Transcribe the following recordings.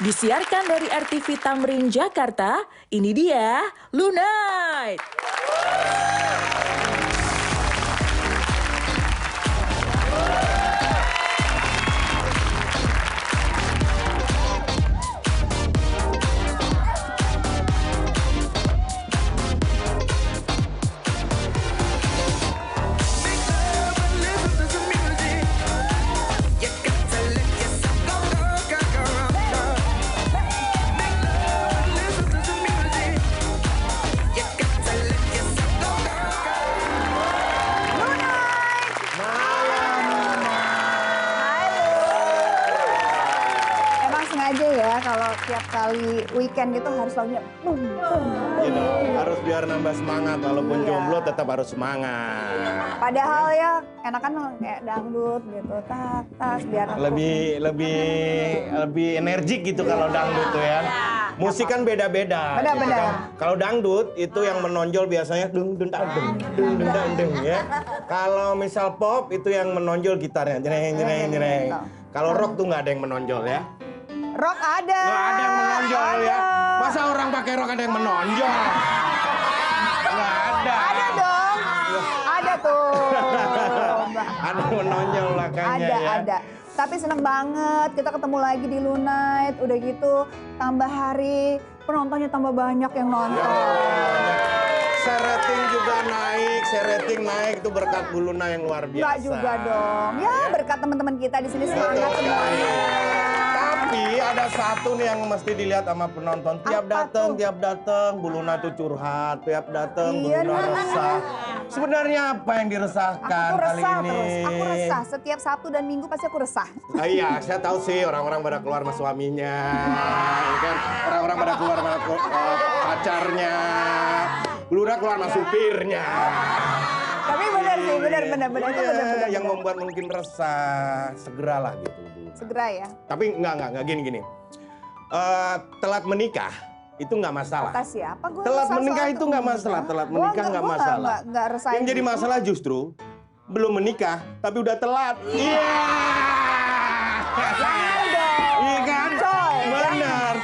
Disiarkan dari RTV Tamrin Jakarta, ini dia Lunite. Kalau tiap kali weekend gitu harus lagunya boom, boom, boom. Gitu, harus biar nambah semangat, walaupun jomblo tetap harus semangat. Padahal ya enakan kayak dangdut gitu, tak biar lebih energik gitu kalau dangdut tuh ya. Musik kan beda-beda. Beda-beda. Gitu kan. Kalau dangdut itu yang menonjol biasanya dung dung dang dung ya. Kalau misal pop itu yang menonjol gitarnya jreng. Kalau rock tuh nggak ada yang menonjol ya. Rock ada. Nggak ada yang menonjol ya. Masa orang pakai rock ada yang menonjol? Nggak ada. Ada dong. Ada tuh. Ada yang menonjol lah kayaknya ya. Ada. Tapi seneng banget kita ketemu lagi di Lunite. Udah gitu tambah hari penontonnya tambah banyak yang nonton. Share rating juga naik, share rating naik itu berkat Bu Luna yang luar biasa. Enggak juga dong. Ya berkat teman-teman kita di sini semangat semuanya. Tapi ada satu nih yang mesti dilihat sama penonton. Tiap datang Bu Luna tuh curhat. Tiap datang Bu Luna resah. Sebenarnya apa yang diresahkan kali ini? Aku resah. Setiap Sabtu dan Minggu pasti aku resah. Iya, saya tahu sih orang-orang pada keluar sama suaminya, ya kan? Orang-orang pada keluar sama pacarnya. Bu Luna keluar sama supirnya. Tapi benar sih, benar. Yang membuat mungkin resah, segeralah gitu. Segera ya. Tapi enggak gini. Telat menikah itu nggak masalah. Kata siapa? Telat menikah itu nggak masalah. Telat menikah nggak masalah. Yang jadi masalah justru belum menikah tapi udah telat. Iya. Iya kan? Benar.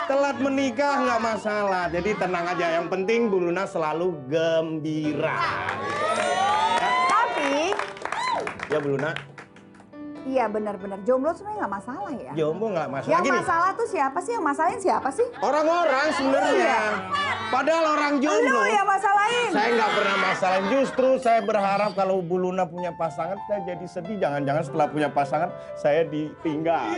Telat menikah nggak masalah. Jadi tenang aja. Yang penting Bu Luna selalu gembira. Tapi ya Bu Luna. Iya benar-benar. Jomblo sebenarnya nggak masalah ya? Jomblo nggak masalah. Yang masalah tuh siapa sih? Yang masalahin siapa sih? Orang-orang sebenarnya. Padahal orang jomblo. Lu yang masalahin. Saya nggak pernah masalahin. Justru saya berharap kalau Bu Luna punya pasangan, saya jadi sedih. Jangan-jangan setelah punya pasangan, saya ditinggal.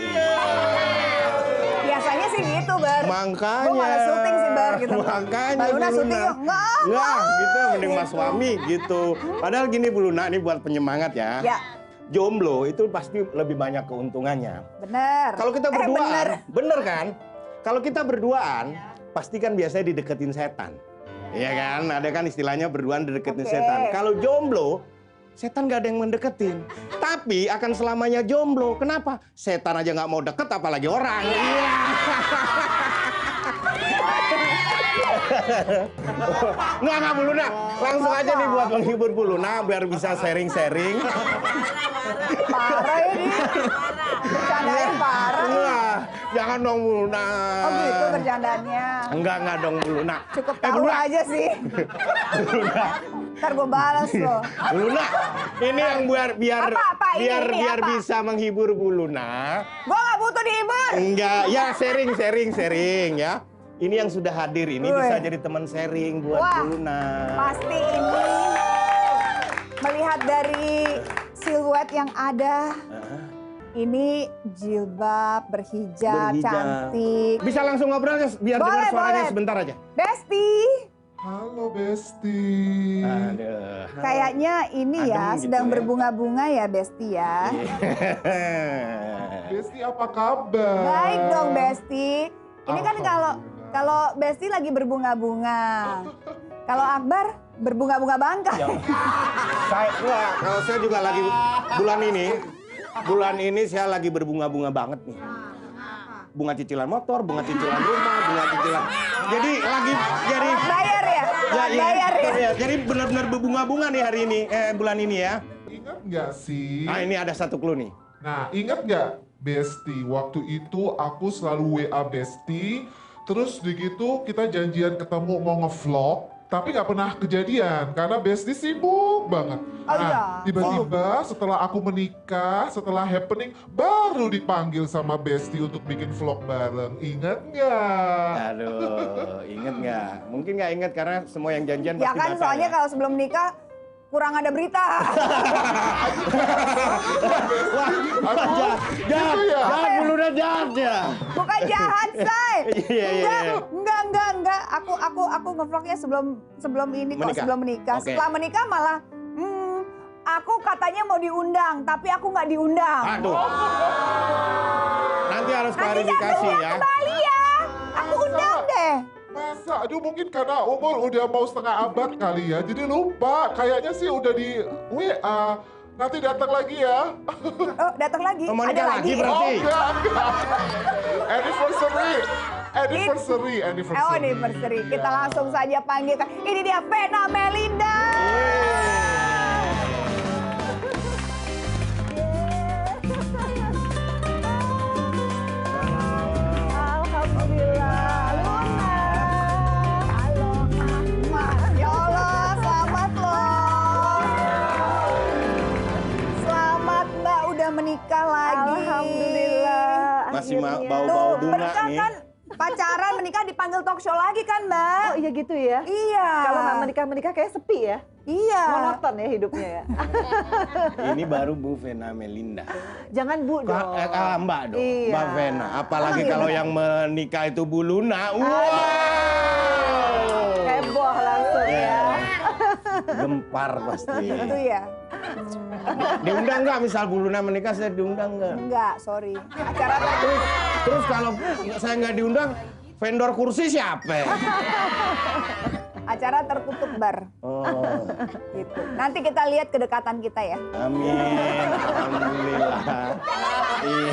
Biasanya sih gitu, Bar. Makanya. Gue malah syuting sih, Bar. Gitu. Makanya Mbak Luna syuting yuk. Nggak, gitu. Mending mas suami gitu. Padahal gini Bu Luna, ini buat penyemangat ya. Ya. Jomblo itu pasti lebih banyak keuntungannya. Bener. Kalau kita berduaan, bener kan? Kalau kita berduaan, pasti kan biasanya dideketin setan. Iya kan? Ada kan istilahnya berduaan dideketin setan. Kalau jomblo, setan gak ada yang mendeketin. Tapi akan selamanya jomblo. Kenapa? Setan aja gak mau deket, apalagi orang. Iya. Nggak Bu Luna. Langsung aja nih buat menghibur Bu Luna biar bisa sharing-sharing. Parah ini. Bercandain parah. Enggak, jangan dong Bu Luna. Oh gitu bercandanya. Enggak dong Bu Luna. Cukup tahu aja sih. Bu Luna. Ntar gue balas loh. Bu Luna, ini yang biar apa? Bisa menghibur Bu Luna. Gue gak butuh dihibur. Enggak, ya sharing ya. Ini yang sudah hadir ini bisa jadi teman sharing buat Bu Luna. Pasti ini melihat dari siluet yang ada. Ini jilbab, berhijab, cantik. Bisa langsung ngobrol biar dengar suaranya sebentar aja. Besti. Halo Besti. Aduh. Kayaknya ini ya sedang berbunga-bunga ya Besti ya. Besti apa kabar? Baik dong Besti. Ini kan kalau Besti lagi berbunga-bunga. Kalau Akbar berbunga-bunga bangka. Kalau saya juga lagi bulan ini saya lagi berbunga-bunga banget nih. Bunga cicilan motor, bunga cicilan rumah, bunga cicilan. Jadi lagi bayar ya? Bayar ya? Jadi benar-benar berbunga-bunga nih hari ini, bulan ini ya. Ingat nggak sih? Nah ini ada satu clue nih. Nah, ingat nggak Besti. Waktu itu aku selalu WA Besti. Terus begitu kita janjian ketemu mau ngevlog. Tapi nggak pernah kejadian karena Besti sibuk banget. Nah, tiba-tiba setelah aku menikah, setelah happening, baru dipanggil sama Besti untuk bikin vlog bareng. Ingat nggak? Aduh, inget nggak? Mungkin nggak inget karena semua yang janjian Ya pasti kan batal soalnya ya. kalau sebelum nikah kurang ada berita. Gitu ya? Jahat, Bu Luna jahat ya. Bukan jahat, Say. Iya. Enggak. Aku ngevlognya sebelum ini kok, Menikah? sebelum menikah. Oke. Setelah menikah malah aku katanya mau diundang, tapi aku nggak diundang. Aduh. Nanti harus Nanti klarifikasi jangan ya. ke Bali ya. Aku undang deh. Masa? Aduh mungkin karena umur udah mau setengah abad kali ya. Jadi lupa. Kayaknya sih udah di WA. Nanti datang lagi ya. Oh, datang lagi. Mau Ada nikah lagi berarti? Oh enggak. Anniversary. Oh, anniversary. Kita langsung saja panggilkan. Ini dia Vena Melinda. Alhamdulillah, Luna. Halo, Mama. Ya Allah, selamat loh. Selamat Mbak udah menikah lagi. Alhamdulillah. Masih akhirnya. bau-bau Tuh, Duna berkah nih. kan pacaran menikah dipanggil talk show lagi kan Mbak? Oh iya gitu ya? Iya. Kalau nggak menikah kayak sepi ya? Iya. Monoton ya hidupnya ya? Ini baru Bu Vena Melinda. Jangan Bu dong. Mbak dong, Iya. Mbak Vena. Apalagi Emang kalau iya? yang menikah itu Bu Luna. Wow. Heboh langsung ya. Gempar pasti. Itu ya? Diundang nggak misal Bu Luna menikah saya diundang nggak? Enggak, sorry. Acara Terus kalau saya nggak diundang, vendor kursi siapa? acara tertutup bar. Oh, Gitu. Nanti kita lihat kedekatan kita ya. amin. Alhamdulillah. Iya.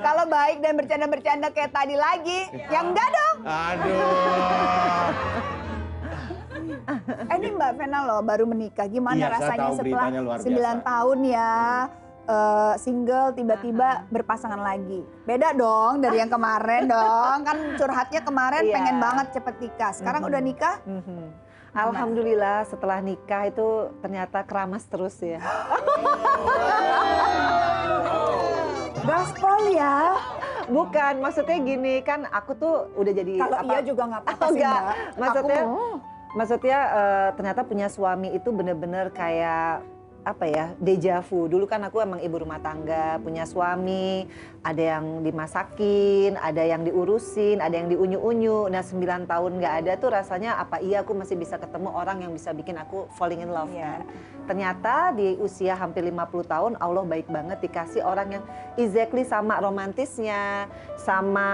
Kalau baik dan bercanda-bercanda kayak tadi lagi, yang enggak dong. Aduh. Ini Mbak Vena loh baru menikah. Gimana Iya, saya rasanya tahu setelah beritanya luar 9 biasa. tahun ya single tiba-tiba berpasangan lagi. Beda dong dari yang kemarin dong. Kan curhatnya kemarin Iya. pengen banget cepet nikah. Sekarang udah nikah? Alhamdulillah setelah nikah itu ternyata keramas terus ya. Gaspol ya. Bukan, maksudnya gini kan aku tuh udah jadi Kalau iya juga nggak apa-apa sih Enggak, Mbak. maksudnya Aku mau. maksudnya ternyata punya suami itu bener-bener kayak apa ya, deja vu. Dulu kan aku emang ibu rumah tangga, punya suami, ada yang dimasakin, ada yang diurusin, ada yang diunyu-unyu. Nah 9 tahun nggak ada tuh rasanya apa iya aku masih bisa ketemu orang yang bisa bikin aku falling in love Iya. kan. Ternyata di usia hampir 50 tahun Allah baik banget dikasih orang yang exactly sama romantisnya, sama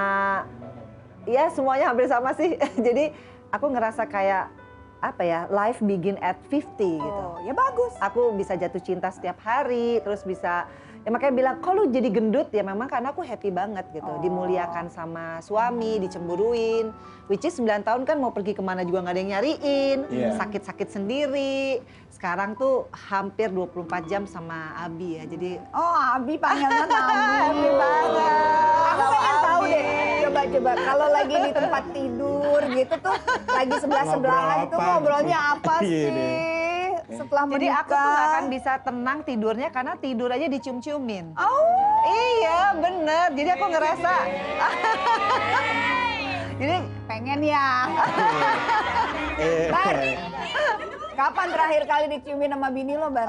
ya semuanya hampir sama sih. Jadi aku ngerasa kayak apa ya, life begin at 50 gitu. Oh, ya bagus. Aku bisa jatuh cinta setiap hari, terus bisa, ya makanya bilang, kok lu jadi gendut? Ya memang karena aku happy banget gitu. Oh. Dimuliakan sama suami, dicemburuin. Which is 9 tahun kan mau pergi kemana juga gak ada yang nyariin. Iya. Sakit-sakit sendiri. Sekarang tuh hampir 24 jam sama Abi ya. Jadi Oh, Abi panggilnya Abi. happy banget. Aku pengen tahu deh. Coba kalau lagi di tempat tidur gitu tuh, lagi sebelah-sebelahan Ngobrol itu apa ngobrolnya gitu. apa Iya sih? deh. Setelah Jadi menikah. aku tuh gak akan bisa tenang tidurnya karena tidur aja dicium-ciumin. Oh, Iya bener, jadi aku ngerasa. Jadi pengen ya. Bar, kapan terakhir kali diciumin sama bini lo, Bar?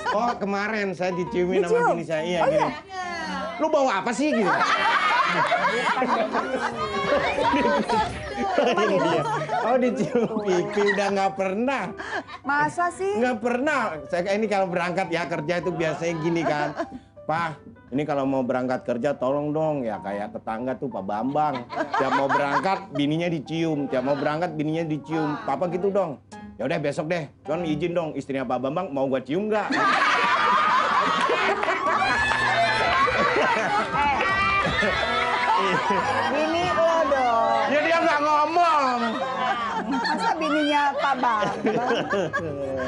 Oh kemarin saya diciumin Dicium? sama bini saya. Iya, Oh, iya? gini. Lu bawa apa sih gitu? Ini dia. Oh dicium pipi udah nggak pernah. Masa sih? Nggak pernah. Saya ini kalau berangkat ya kerja itu biasanya gini kan. Pak, ini kalau mau berangkat kerja tolong dong ya kayak tetangga tuh Pak Bambang. Tiap mau berangkat bininya dicium, tiap mau berangkat bininya dicium. Papa gitu dong. Ya udah besok deh. Kan izin dong istrinya Pak Bambang mau gua cium nggak? Bini lo dong. Ya dia nggak ngomong. Masa bininya Pak Bang.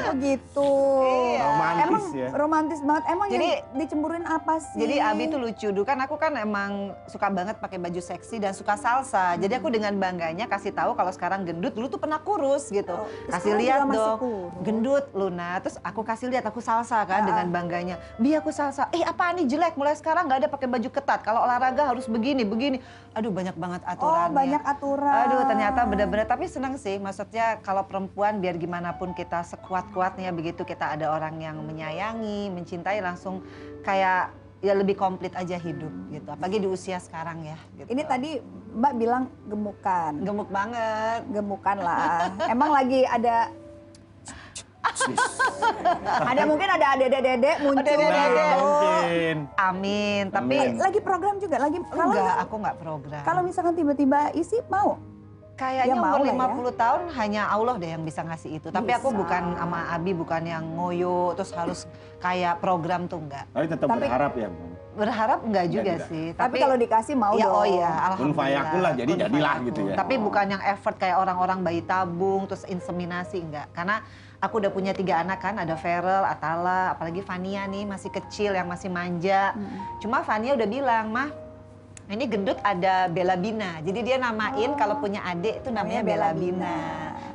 Oh gitu. Iya. Romantis Emang ya. romantis banget. Emang Jadi- yang dicemburuin apa sih? Jadi Abi tuh lucu dulu kan aku kan emang suka banget pakai baju seksi dan suka salsa. Jadi aku dengan bangganya kasih tahu kalau sekarang gendut, dulu tuh pernah kurus gitu. Oh, Kasih sekarang lihat juga masih dong. kurus. Gendut Luna. Terus aku kasih lihat aku salsa kan dengan bangganya. Bi aku salsa. Apaan nih jelek, mulai sekarang nggak ada pakai baju ketat. Kalau olahraga harus begini. Aduh banyak banget aturannya. Oh, banyak aturan. Aduh ternyata bener-bener, tapi seneng sih. Maksudnya kalau perempuan biar gimana pun kita sekuat-kuatnya begitu kita ada orang yang menyayangi, mencintai langsung kayak ya lebih komplit aja hidup gitu. Apalagi di usia sekarang ya. Gitu. Ini tadi Mbak bilang gemukan. Gemuk banget. Gemukan lah. Emang lagi ada mungkin ada adek-dedek muncul. Adek-dedek. Mungkin. Amin. Tapi Amin. Lagi program juga, lagi enggak, aku enggak program. kalau misalkan tiba-tiba isi mau. Kayaknya Ya, mau umur lah 50 tahun hanya Allah deh yang bisa ngasih itu. Tapi aku Bisa. bukan sama Abi bukan yang ngoyo terus harus kayak program tuh enggak. Tapi tetap Tapi- berharap ya. Berharap enggak juga juga. sih. Tapi kalau dikasih mau ya, dong. oh iya, Kun alhamdulillah. fayakun lah, jadi Kun jadilah fayakun. gitu ya. Tapi bukan yang effort kayak orang-orang bayi tabung terus inseminasi enggak. Karena aku udah punya 3 anak kan, ada Feral, Atala, apalagi Fania nih masih kecil yang masih manja. Cuma Fania udah bilang, "Mah, ini gendut ada Bella Bina." Jadi dia namain kalau punya adik itu namanya Bella Bina.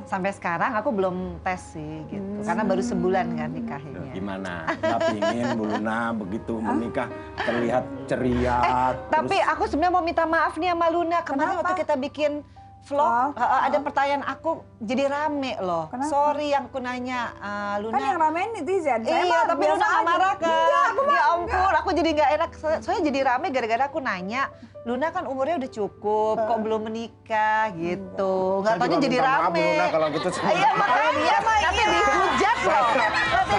Sampai sekarang aku belum tes sih gitu. Karena baru sebulan kan nikahnya. Gimana? Nggak pingin Bu Luna begitu menikah terlihat ceria. Tapi aku sebenarnya mau minta maaf nih sama Luna. Kemarin Kenapa? waktu kita bikin vlog, ada pertanyaan aku jadi rame loh. Kenapa? Sorry yang aku nanya, Luna. Kan yang ramein netizen. Saya Iya, mah tapi biasa Luna nggak aja. marah kan? Enggak, aku Ya ampun, aku jadi nggak enak. Soalnya jadi rame gara-gara aku nanya, Luna kan umurnya udah cukup, kok belum menikah gitu. Nggak taunya jadi rame. Luna kalau gitu. Iya makanya, tapi dihujat loh.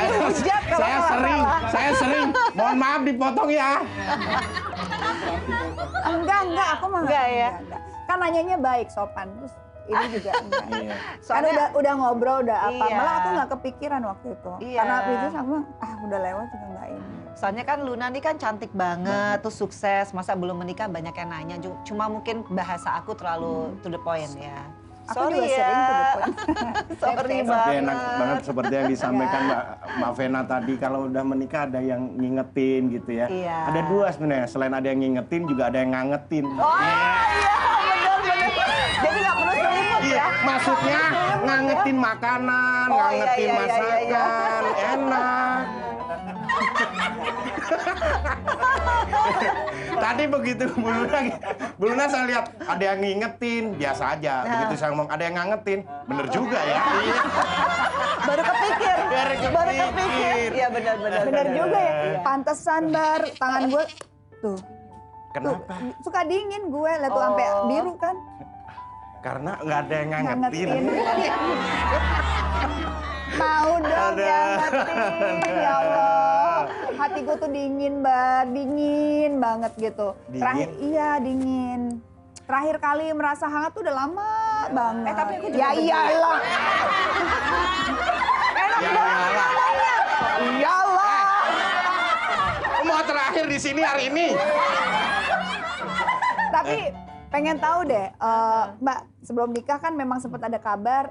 Dihujat kalau Saya sering. Mohon maaf dipotong ya. Enggak, aku mah Enggak ya? enggak. Kan nanyanya baik, sopan. Terus ini juga enggak. Iya. Kan Soalnya- udah ngobrol, udah apa. Iya. Malah aku nggak kepikiran waktu itu. Iya. Karena itu aku bilang, udah lewat juga nggak ini. Soalnya kan Luna nih kan cantik banget, tuh sukses, masa belum menikah banyak yang nanya. Cuma mungkin bahasa aku terlalu to the point ya. Aku Sorry juga ya. sering to the point. Sorry Tapi banget. enak banget seperti yang disampaikan Mbak Vena tadi, kalau udah menikah ada yang ngingetin gitu ya. Iya. Ada 2 sebenarnya, selain ada yang ngingetin juga ada yang ngangetin. Oh iya, benar-benar. Jadi nggak perlu selimut Iya, ya. maksudnya ngangetin makanan, Oh, ngangetin iya, iya, masakan, enak. Tadi begitu Bu Luna saya lihat ada yang ngingetin, biasa aja. Begitu saya ngomong ada yang ngangetin, bener juga ya. Iya. Baru kepikir. Baru Baru kepikir. kepikir. Iya benar-benar. Bener juga ya. Iya. Pantesan Bar, tangan gue tuh. Kenapa? Suka dingin gue, lihat tuh sampai Oh. biru kan. Karena nggak ada yang ngangetin. Mau dong Ada. ngangetin, ya Allah. Hati gue tuh dingin, Bar, dingin banget gitu. Dingin? Iya dingin. Terakhir kali merasa hangat tuh udah lama banget. tapi aku juga ya begitu. iyalah. Ya iyalah. Iyalah. Mau terakhir di sini hari ini. Tapi pengen tahu deh, Mbak, sebelum nikah kan memang sempat ada kabar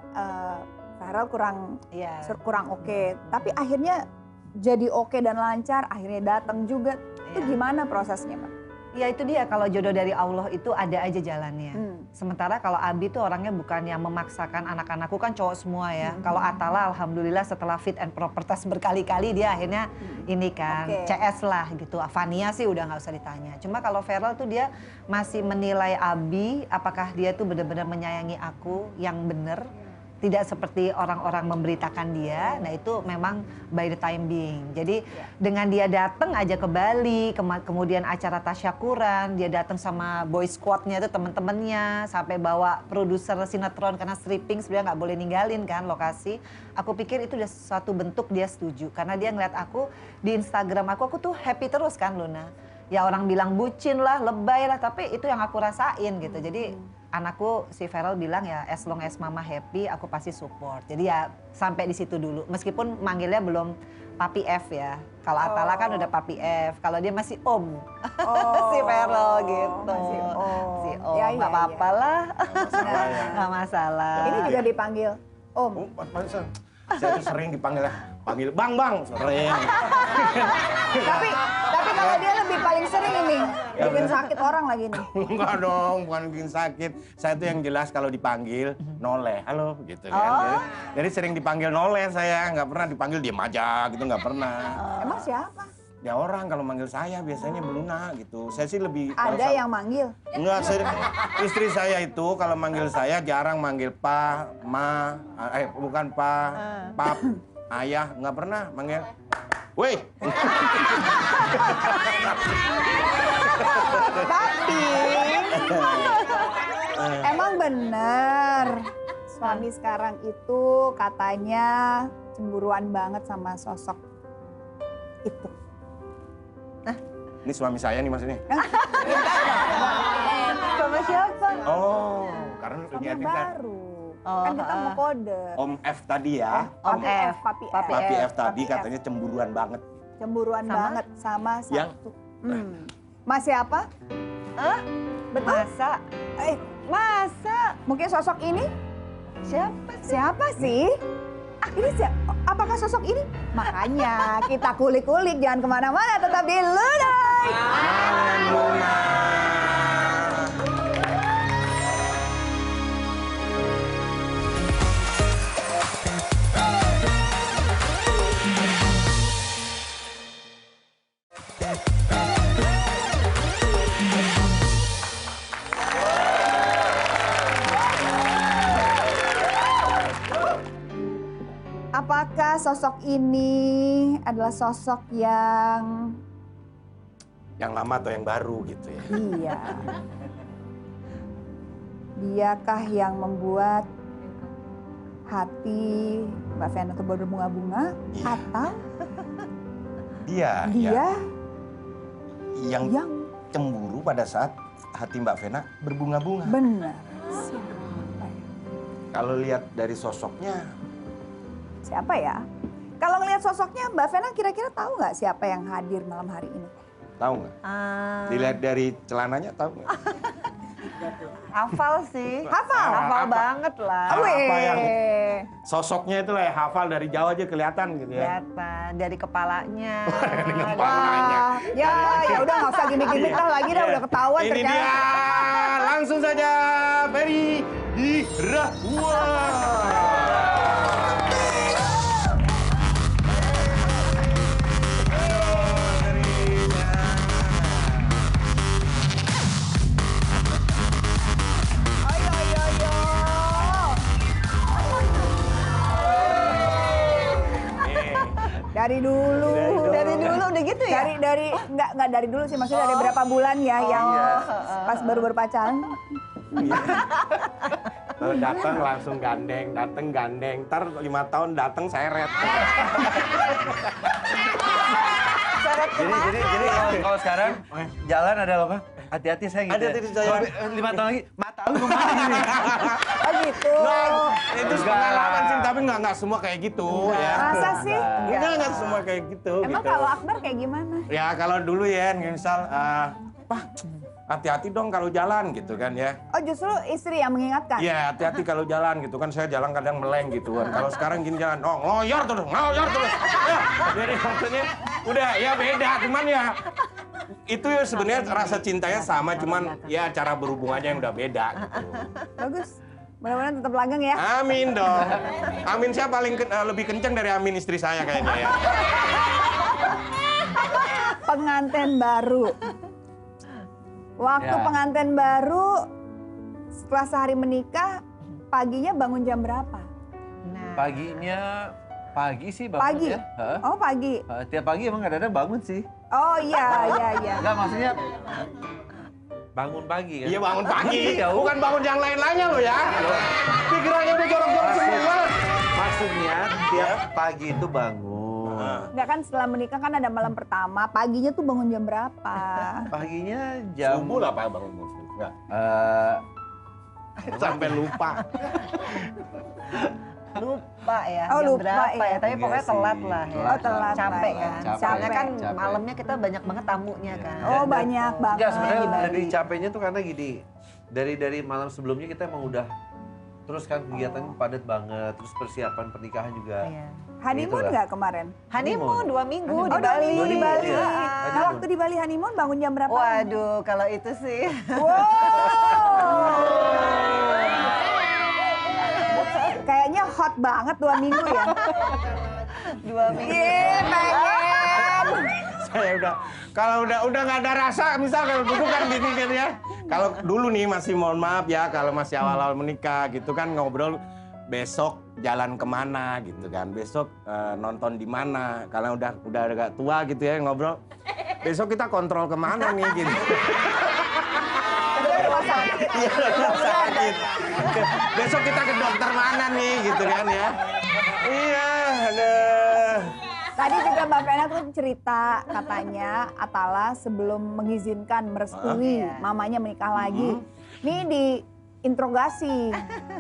Farel kurang Iya. oke. Tapi akhirnya jadi oke dan lancar, akhirnya datang juga. Itu Iya. gimana prosesnya, Mbak? Ya itu dia, kalau jodoh dari Allah itu ada aja jalannya. Hmm. Sementara kalau Abi tuh orangnya bukan yang memaksakan, anak-anakku kan cowok semua ya. Kalau Atala alhamdulillah setelah fit and proper test berkali-kali dia akhirnya ini kan Oke. CS lah gitu. Fania sih udah nggak usah ditanya. Cuma kalau Feral tuh dia masih menilai Abi apakah dia tuh benar-benar menyayangi aku yang benar. Tidak seperti orang-orang memberitakan dia, nah itu memang by the time being. Jadi dengan dia datang aja ke Bali, kemudian acara tasyakuran, dia datang sama boy squadnya itu teman-temannya, sampai bawa produser sinetron karena stripping sebenarnya nggak boleh ninggalin kan lokasi. Aku pikir itu udah suatu bentuk dia setuju, karena dia ngeliat aku di Instagram aku tuh happy terus kan Luna. Ya orang bilang bucin lah, lebay lah, tapi itu yang aku rasain gitu. Jadi anakku si Feral bilang ya as long as mama happy aku pasti support. Jadi ya sampai di situ dulu. Meskipun manggilnya belum Papi F ya. Kalau Atala kan udah Papi F. Kalau dia masih Om. Si Feral gitu. Masih Om. Si Om. Ya, Nggak iya, apa-apa lah. Masalah ya. Nggak masalah. Ini juga dipanggil Om. Oh, pantesan. Saya tuh sering panggil Bang, sering. Tapi kalau dia lebih paling sering ini bikin sakit orang lagi nih. Enggak dong, bukan bikin sakit. Saya tuh yang jelas kalau dipanggil noleh, halo gitu kan. Jadi sering dipanggil noleh saya, nggak pernah dipanggil diem aja gitu, nggak pernah. Emang siapa? Ya orang kalau manggil saya biasanya Beluna gitu. Saya sih lebih... Ada yang manggil? Enggak, istri saya itu kalau manggil saya jarang manggil Pa, Ma, bukan Pa, Pap, Ayah, nggak pernah manggil. Woi! Tapi emang bener suami sekarang itu katanya cemburuan banget sama sosok itu. Ini suami saya nih maksudnya. Sama siapa? Oh, karena Suami lihat kan baru. Kan kita mau kode. Om F tadi ya. Om F. Papi F. Papi F tadi Papi F. katanya cemburuan banget. Cemburuan Sama? banget sama Yang? satu. Mas siapa? Betul? Masa? Mungkin sosok ini? Siapa? Siapa sih? Ini apakah sosok ini? Makanya kita kulik-kulik, jangan kemana-mana, tetap di Lunai. Luna. Apakah sosok ini adalah sosok yang... Yang lama atau yang baru gitu ya. Iya. Diakah yang membuat hati Mbak Vena itu berbunga-bunga? Iya. Atau Dia yang yang cemburu pada saat hati Mbak Vena berbunga-bunga. benar? Kalau lihat dari sosoknya, Siapa ya? Kalau ngelihat sosoknya Mbak Vena kira-kira tahu nggak siapa yang hadir malam hari ini? tahu nggak? Dilihat dari celananya tahu nggak? Hafal sih. Hafal? Hafal Apa? banget lah. Apa yang Weh. sosoknya itu lah ya, hafal dari jauh aja kelihatan gitu ya. Kelihatan dari kepalanya. Dari kepalanya. Ya udah nggak usah gimmick-gimmick lah lagi dah udah ketahuan Ini ternyata. dia, langsung saja Ferry Irawan. Ayo, ayo, ayo. Dari dulu. Dari dulu udah gitu ya? Dari nggak dari dulu sih, maksudnya dari berapa bulan ya yang pas baru berpacaran. Kalau datang langsung gandeng, ntar 5 tahun datang seret. Jadi kalau sekarang jalan ada apa? Hati-hati saya gitu. Hati-hati di jalan. 5 tahun lagi mata lu kemana ini? Oh gitu. Itu pengalaman sih, tapi nggak semua kayak gitu ya. Masa sih? Nggak semua kayak gitu. Emang gitu. kalau Akbar kayak gimana? Ya kalau dulu ya, misal, Pak, hati-hati dong kalau jalan gitu kan ya. Oh justru istri yang mengingatkan? Iya, hati-hati kalau jalan gitu kan. Saya jalan kadang meleng gitu kan. Kalau sekarang gini jalan, oh ngoyor terus. Ya, jadi maksudnya udah ya beda, cuman ya itu ya sebenarnya rasa cintanya sama, cuman ya cara berhubungannya yang udah beda gitu. Bagus. Mudah-mudahan tetap langgeng ya. Amin dong. Amin saya paling lebih kenceng dari amin istri saya kayaknya ya. Pengantin baru. Waktu Ya. pengantin baru setelah sehari menikah, paginya bangun jam berapa? Nah, Pagi sih bangun Pagi? ya. Heeh. Oh pagi. Tiap pagi emang kadang-kadang bangun sih. Oh iya. Enggak maksudnya bangun pagi kan. Iya bangun pagi, Iya, bukan bangun yang lain-lainnya loh ya. Pikirannya udah jorok-jorok semua. Maksudnya tiap pagi itu bangun. Enggak kan setelah menikah kan ada malam pertama, paginya tuh bangun jam berapa? Paginya jam Subuh lah Pak bangun subuh. Enggak. Sampai lupa. lupa ya. Oh, jam lupa berapa ya. ya. Tapi Enggak pokoknya sih. telat lah ya. Oh, telat Capek lah ya. kan. Capek. Soalnya kan Capek. malamnya kita banyak banget tamunya kan. Oh banyak banget. Enggak sebenarnya di Bali. dari capeknya tuh karena gini. Dari malam sebelumnya kita emang udah terus kan kegiatannya padat banget, terus persiapan pernikahan juga. Iya. Honeymoon Itulah. nggak kemarin? Honeymoon 2 minggu Oh, di 2 Bali. minggu di Bali. Iya. Nah, Honeymoon. waktu di Bali honeymoon bangun jam berapa? Waduh, kalau itu sih. Kayaknya hot banget 2 minggu ya. 2 minggu. Pengen. Saya kalau udah nggak ada rasa, misal kalau dulu kan gini kan ya. Kalau dulu nih masih mohon maaf ya, kalau masih awal-awal menikah gitu kan ngobrol besok jalan kemana gitu kan, besok nonton di mana. Kalau udah agak tua gitu ya ngobrol, besok kita kontrol kemana nih gitu. Rumah sakit. Iya, rumah sakit. Besok kita ke dokter mana nih gitu kan ya. Iya, aduh. Tadi juga Mbak Vena tuh cerita katanya Atala sebelum mengizinkan merestui mamanya menikah lagi. Nih diinterogasi,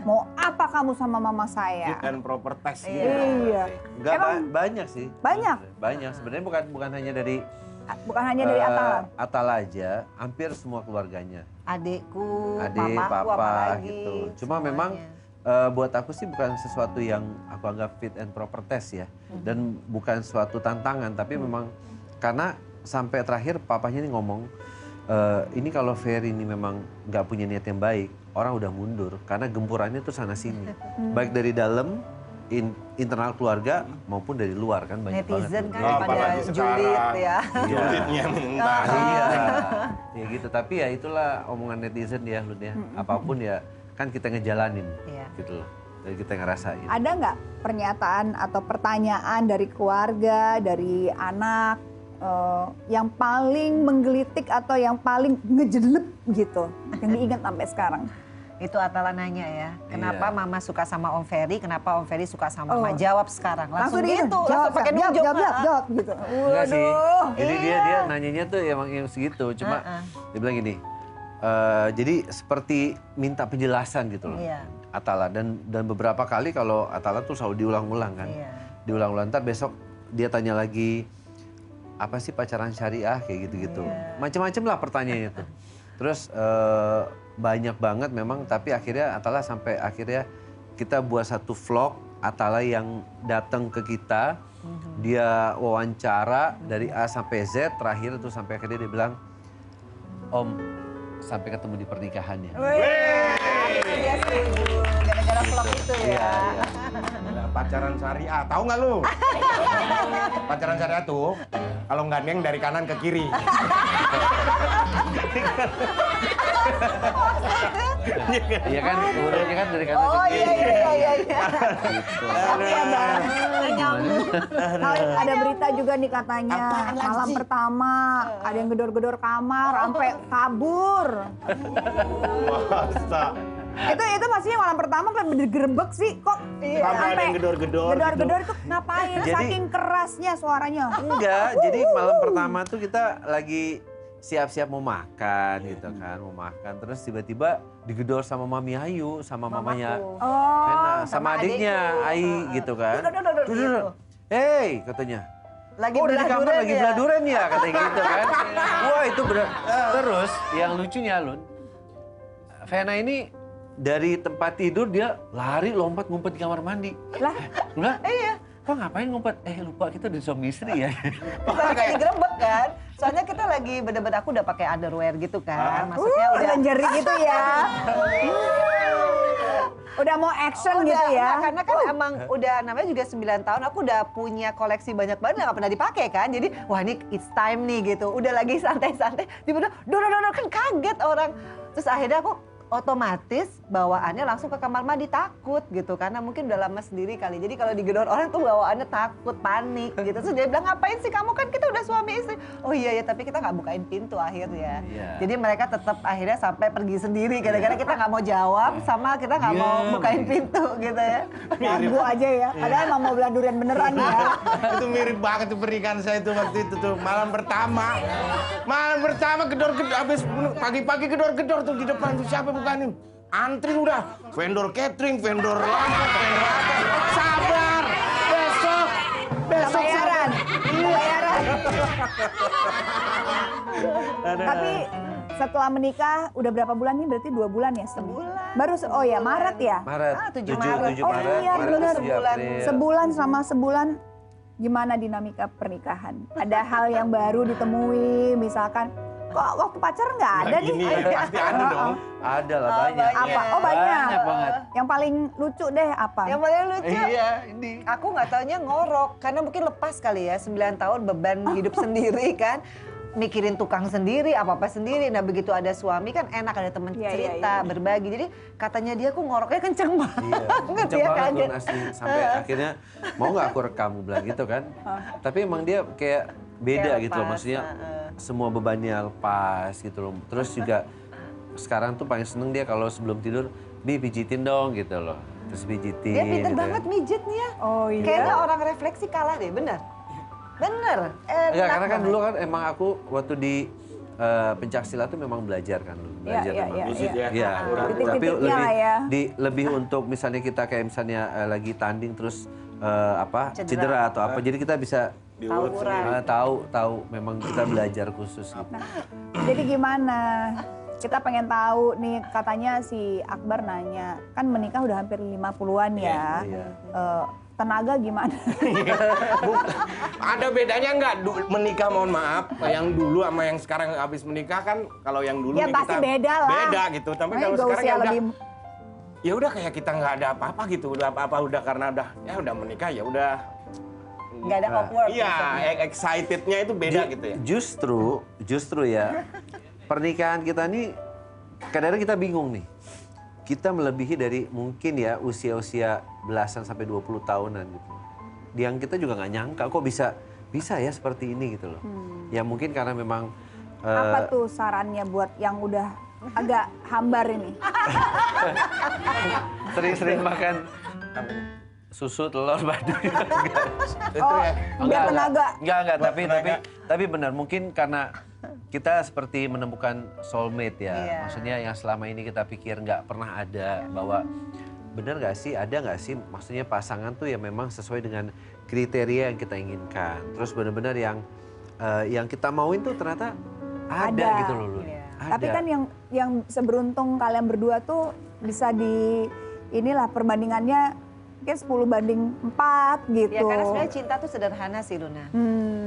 mau apa kamu sama mama saya? Fit and proper test gitu. Iya. Enggak Emang- banyak sih. Banyak? Banyak. Sebenarnya bukan hanya dari Bukan hanya dari Atala. Atala aja, hampir semua keluarganya. Adikku, Adik, papaku papa apalagi. gitu. Cuma memang buat aku sih bukan sesuatu yang aku anggap fit and proper test ya. Dan bukan suatu tantangan, tapi memang karena sampai terakhir papanya ini ngomong, ini kalau Ferry ini memang nggak punya niat yang baik, orang udah mundur. Karena gempurannya tuh sana sini. Baik dari dalam, internal keluarga maupun dari luar kan banyak Netizen banget. kan Oh, pada apalagi julid sekarang. ya. Julidnya minta. Iya, ya gitu. Tapi ya itulah omongan netizen ya, Lun ya. Apapun ya, kan kita ngejalanin, Iya. gitu loh. Dan kita ngerasain. Ada nggak pernyataan atau pertanyaan dari keluarga, dari anak yang paling menggelitik atau yang paling ngejelep gitu, yang diingat sampai sekarang? Itu Atala nanya ya, kenapa Iya. mama suka sama Om Ferry, kenapa Om Ferry suka sama Oh. mama? Jawab sekarang, langsung dia gitu, jawab, langsung pakai nunjuk. jawab gitu. Enggak sih. Waduh. Jadi iya. dia nanyanya tuh emang yang segitu. Cuma dia bilang gini, jadi seperti minta penjelasan gitu loh. Iya. Atala dan beberapa kali kalau Atala tuh selalu diulang-ulang kan. Iya. Diulang-ulang, ntar besok dia tanya lagi, apa sih pacaran syariah kayak gitu-gitu. Macam-macam lah pertanyaannya tuh. Terus banyak banget memang, tapi akhirnya Atala sampai akhirnya kita buat satu vlog Atala yang datang ke kita. Dia wawancara dari A sampai Z, terakhir tuh sampai akhirnya dia bilang, Om, sampai ketemu di pernikahannya. Iya sih, gara-gara vlog itu ya. Iya. Nah, pacaran syariah, tahu nggak lu? Pacaran syariah tuh kalau gandeng dari kanan ke kiri. Iya kan, urutnya kan dari kanan Oh ke kiri. iya. Gitu. Tapi ada berita juga nih katanya malam pertama ada yang gedor-gedor kamar sampai kabur. Masa? Itu maksudnya malam pertama kan digerebek sih kok Sampai ada yang gedor-gedor gedor-gedor itu ngapain? Jadi- Saking kerasnya suaranya. Enggak, jadi malam pertama tuh kita lagi siap-siap mau makan gitu kan, mau makan. Terus tiba-tiba digedor sama Mami Ayu, sama mamanya Oh, Vena, sama sama adiknya Ai gitu kan. Gitu. Hey, katanya. Lagi Oh, udah di belah kamar duren lagi ya? belah duren ya, katanya gitu kan. Wah, itu bener. Terus yang lucunya Lun, Vena ini dari tempat tidur dia lari lompat ngumpet di kamar mandi. Lah? Iya. Kok ngapain ngumpet? Lupa kita udah suami istri ya. Sampai digerebek kan. Soalnya kita lagi bener-bener aku udah pakai underwear gitu kan. Maksudnya udah lingerie gitu ya. Udah mau action gitu ya. enggak, karena kan emang udah namanya juga 9 tahun aku udah punya koleksi banyak banget nggak pernah dipakai kan. Jadi wah ini it's time nih gitu. Udah lagi santai-santai tiba-tiba dor kan kaget orang. Terus akhirnya aku otomatis bawaannya langsung ke kamar mandi takut gitu karena mungkin udah lama sendiri kali. Jadi kalau digedor orang tuh bawaannya takut, panik gitu. Terus dia bilang ngapain sih kamu, kan kita udah suami istri. Oh iya ya, tapi kita nggak bukain pintu akhirnya. Iya. Jadi mereka tetap akhirnya sampai pergi sendiri gara-gara kita nggak mau jawab sama kita nggak mau bukain pintu gitu ya. Ganggu aja ya. Padahal emang mau belah durian beneran ya. Itu mirip banget tuh pernikahan saya itu waktu itu tuh malam pertama. Malam pertama gedor-gedor, habis pagi-pagi gedor-gedor tuh di depan tuh siapa bukanin? Antri udah, vendor catering, vendor lampu, vendor apa. Sabar, besok Bayaran. Bayaran. Tapi setelah menikah udah berapa bulan nih? Berarti 2 bulan ya? Sebulan. Baru oh ya Maret ya? Maret. 7 Maret. 7 Oh Maret. iya, Maret, bener. 7 April. Sebulan selama sebulan gimana dinamika pernikahan? Ada hal yang baru ditemui misalkan kok waktu pacaran nggak ada nih? Gini ya, pasti ada dong. Ada lah banyak. Apa? Oh banyak. Banyak banget. Yang paling lucu deh apa? Yang paling lucu. Iya, ini. Aku nggak taunya ngorok karena mungkin lepas kali ya 9 tahun beban hidup sendiri kan. Mikirin tukang sendiri, apa-apa sendiri. Nah begitu ada suami kan enak ada teman Iya, cerita, iya. berbagi. Jadi katanya dia aku ngoroknya kenceng banget. Iya, kenceng ya, banget kaget. Lun, asli. Sampai akhirnya mau nggak aku rekam, aku bilang gitu kan. Tapi emang dia kayak beda Kayak gitu loh, lepas, maksudnya semua bebannya lepas gitu loh. Terus juga sekarang tuh paling seneng dia kalau sebelum tidur, Bi pijitin dong gitu loh. Terus pijitin. Dia pinter gitu banget mijetnya. Oh iya. Kayaknya orang refleksi kalah deh, bener. Bener. Ya, karena kan banget. dulu kan emang aku waktu di pencaksilat tuh memang belajar kan lu. Belajar iya, memang. iya, Visit iya. ya. Iya, tapi Titik-titiknya lebih lah ya. lebih untuk misalnya kita kayak misalnya lagi tanding terus Cedera. cedera atau apa. Jadi kita bisa Tahu kurang. tahu memang kita belajar khusus gitu. Jadi gimana? Kita pengen tahu nih, katanya si Akbar nanya, kan menikah udah hampir 50-an ya. Iya. Tenaga gimana? Ada bedanya nggak menikah, mohon maaf, yang dulu sama yang sekarang habis menikah kan, kalau yang dulu Ya, nih pasti kita beda lah. beda gitu. Tapi Makanya kalau nggak sekarang usia ya udah, lebih. ya udah kayak kita nggak ada apa-apa gitu, udah apa-apa udah karena udah menikah ya udah. Nggak ada awkward. Iya, excitednya itu beda gitu ya. Justru ya pernikahan kita nih kadang-kadang kita bingung nih. Kita melebihi dari mungkin ya usia-usia belasan sampai 20 tahunan gitu. Yang kita juga nggak nyangka kok bisa ya seperti ini gitu loh. Ya mungkin karena memang Apa tuh sarannya buat yang udah agak hambar ini? sering-sering makan susu, telur, baduy. Itu ya. Biar tenaga. Enggak, tapi tenaga. tapi benar mungkin karena kita seperti menemukan soulmate ya. Iya. Maksudnya yang selama ini kita pikir nggak pernah ada, bahwa benar nggak sih, ada nggak sih maksudnya pasangan tuh yang memang sesuai dengan kriteria yang kita inginkan. Terus benar-benar yang kita mauin tuh ternyata ada Ada. gitu loh. Lun. Iya. Ada. Tapi kan yang seberuntung kalian berdua tuh bisa inilah perbandingannya mungkin 10/4 gitu. Ya karena sebenarnya cinta tuh sederhana sih Luna.